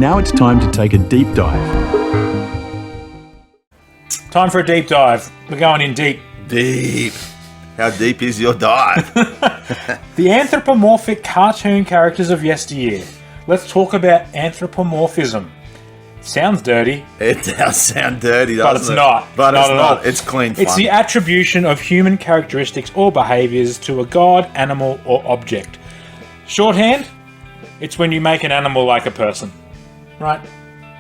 Now it's time to take a deep dive. Time for a deep dive. We're going in deep. Deep. How deep is your dive? The anthropomorphic cartoon characters of yesteryear. Let's talk about anthropomorphism. Sounds dirty. It does sound dirty, doesn't it? But it's not. But Not it's at not. all. It's clean fun. It's the attribution of human characteristics or behaviours to a god, animal, or object. Shorthand, it's when you make an animal like a person. Right?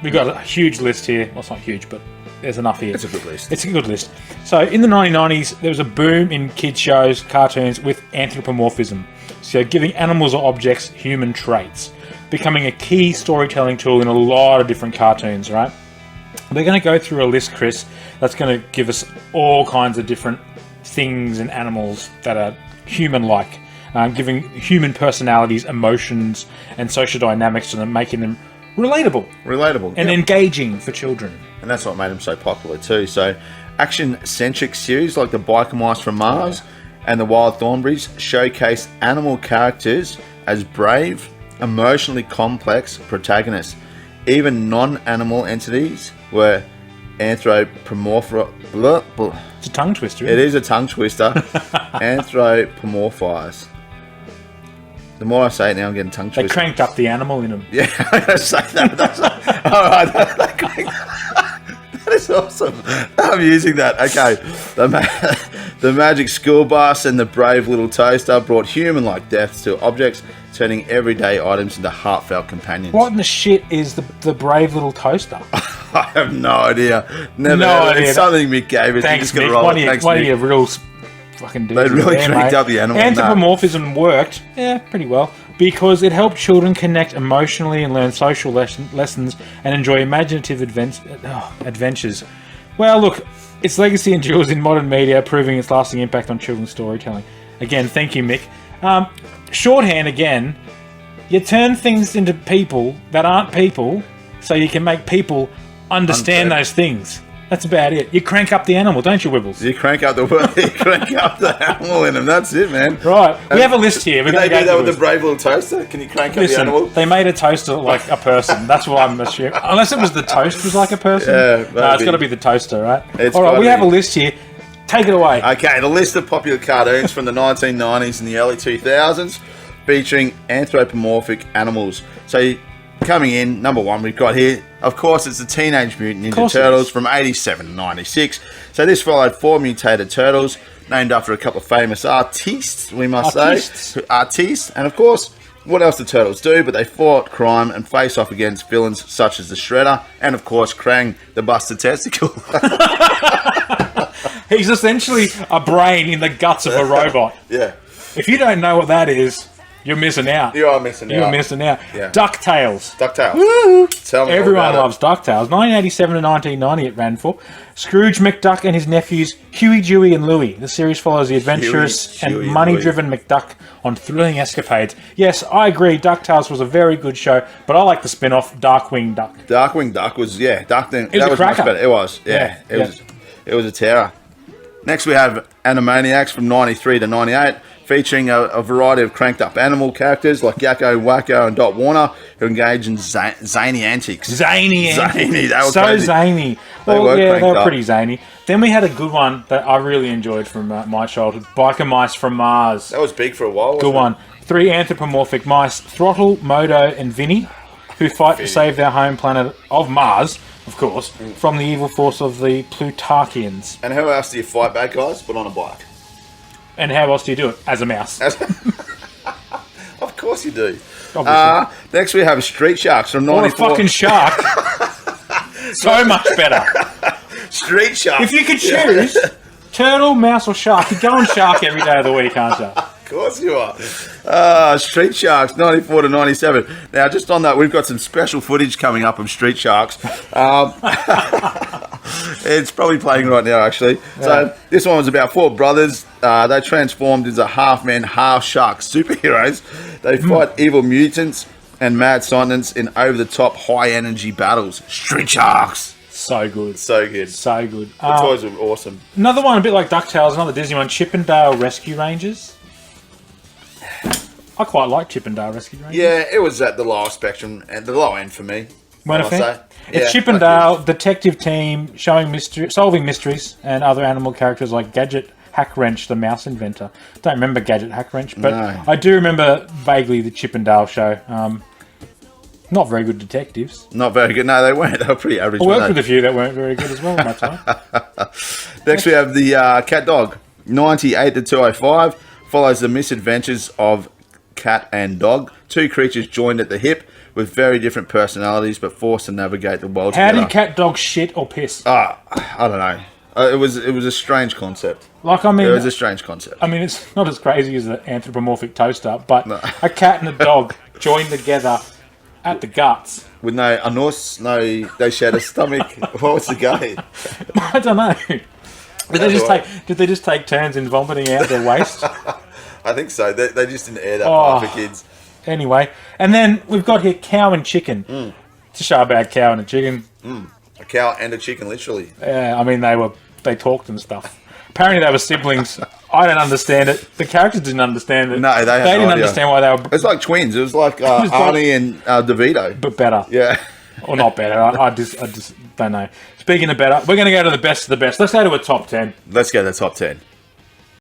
We've got a huge list here. Well, it's not huge, but there's enough here. It's a good list. It's a good list. So, in the 1990s, there was a boom in kids' shows, cartoons with anthropomorphism. So, giving animals or objects human traits. Becoming a key storytelling tool in a lot of different cartoons, right? We're going to go through a list, Chris, that's going to give us all kinds of different things and animals that are human-like, giving human personalities, emotions, and social dynamics to them, making them relatable and engaging for children. And that's what made them so popular too. So, action-centric series like the Biker Mice from Mars and the Wild Thornberrys showcase animal characters as brave, emotionally complex protagonists. Even non-animal entities were anthropomorphized. It's a tongue twister. It is a tongue twister. Anthropomorphized. The more I say it now, I'm getting tongue They twisted. cranked up the animal in them. Yeah, I'm going to say that. All right, that is awesome. I'm using that. Okay. The magic school bus and the brave little toaster brought human-like deaths to objects, turning everyday items into heartfelt companions. What in the shit is the brave little toaster? I have no idea. Never No heard of it. idea. It's something Mick gave us. Thanks, You just gotta Mick. roll One it. of Thanks, your Mick. real fucking dudes. They really there, cranked mate. up the animal in that. Anthropomorphism worked, pretty well, because it helped children connect emotionally and learn social lessons and enjoy imaginative adventures. Well, look, its legacy endures in modern media, proving its lasting impact on children's storytelling. Again, thank you, Mick. Shorthand, again, you turn things into people that aren't people so you can make people understand those things. That's about it. You crank up the animal, don't you, Wibbles? You crank up the animal in them. That's it, man. Right. We have a list here. We're Did they going to do go that with through the brave little toaster? Can you crank up the animal? Listen, they made a toaster like a person. That's what I'm assuming. Unless it was the toast was like a person. Yeah, no, it's maybe. got to be the toaster, right? It's All right, gotta we have a be. list here. Take it away. Okay, the list of popular cartoons from the 1990s and the early 2000s featuring anthropomorphic animals. So, coming in, number one we've got here, of course, it's the Teenage Mutant Ninja Turtles from 87 to 96. So this followed 4 mutated turtles, named after a couple of famous artistes, we must say. Artistes. And of course, what else do turtles do? But they fought crime and face off against villains such as the Shredder and, of course, Krang, the busted testicle. He's essentially a brain in the guts of a robot. Yeah. If you don't know what that is, you're missing out. You are missing out. You're missing out. Yeah. DuckTales. DuckTales. Woo! Tell me all Everyone about it. loves DuckTales. 1987 to 1990 it ran for. Scrooge McDuck and his nephews Huey, Dewey and Louie. The series follows the adventurous Huey, and money-driven McDuck on thrilling escapades. Yes, I agree, DuckTales was a very good show, but I like the spin-off Darkwing Duck. Darkwing Duck was, yeah, that was was a much cracker. better. It was, yeah. It was a terror. Next we have Animaniacs from 93 to 98, featuring a variety of cranked up animal characters like Yakko, Wacko and Dot Warner, who engage in zany antics. Zany. Zany, they were so crazy. zany. They Well, were yeah, cranked they were up. pretty zany. Then we had a good one that I really enjoyed from my childhood, Biker Mice from Mars. That was big for a while, Good one. 3 anthropomorphic mice, Throttle, Modo, and Vinny, who fight to save their home planet of Mars, of course, from the evil force of the Plutarchians. And how else do you fight bad guys but on a bike? And how else do you do it? As a mouse. Of course you do. Obviously. Next we have Street Sharks from Or a 94. fucking shark. So much better. Street Sharks. If you could choose, turtle, mouse, or shark, you're going shark every day of the week, aren't you? Of course you are. Street Sharks, 94 to 97. Now, just on that, we've got some special footage coming up of Street Sharks. It's probably playing right now, actually. So, this one was about 4 brothers. They transformed into half-men, half-shark superheroes. They fight evil mutants and mad scientists in over-the-top, high-energy battles. Street Sharks. So good. So good. So good. The toys were awesome. Another one, a bit like DuckTales, another Disney one, Chippendale Rescue Rangers. I quite like Chippendale Rescue Rangers. Yeah, it was at the lower spectrum and the low end for me. Weren't a I'll fan? say. A Yeah, Chip and Dale detective team solving mysteries, and other animal characters like Gadget Hackwrench, the mouse inventor. Don't remember Gadget Hackwrench, but No. I do remember vaguely the Chip and Dale show. Not very good detectives. Not very good. No, they weren't. They were pretty average. I weren't worked they? with a few that weren't very good as well in my time. Next, we have the Cat Dog, 98 to 205. Follows the misadventures of cat and dog. Two creatures joined at the hip with very different personalities, but forced to navigate the world How together. did cat dog shit or piss? I don't know. It was a strange concept. Like, I mean, It was a strange concept. it's not as crazy as an anthropomorphic toaster, but No. a cat and a dog joined together at the guts. With no anus, they shared a stomach. What was the game? I don't know. Did they just take turns in vomiting out their waste? I think so. They just didn't air that Oh. part for kids. Anyway, and then we've got here cow and chicken. It's a show about cow and a chicken. A cow and a chicken, literally. Yeah, I mean they talked and stuff. Apparently they were siblings. I don't understand it. The characters didn't understand it. No, they had no didn't idea. understand why they were It's like twins. It was like was like- Arnie and DeVito. but better. Yeah. Or not better. I just don't know. Speaking of better, we're going to go to the best of the best. Let's go to a top 10. Let's go to the top 10.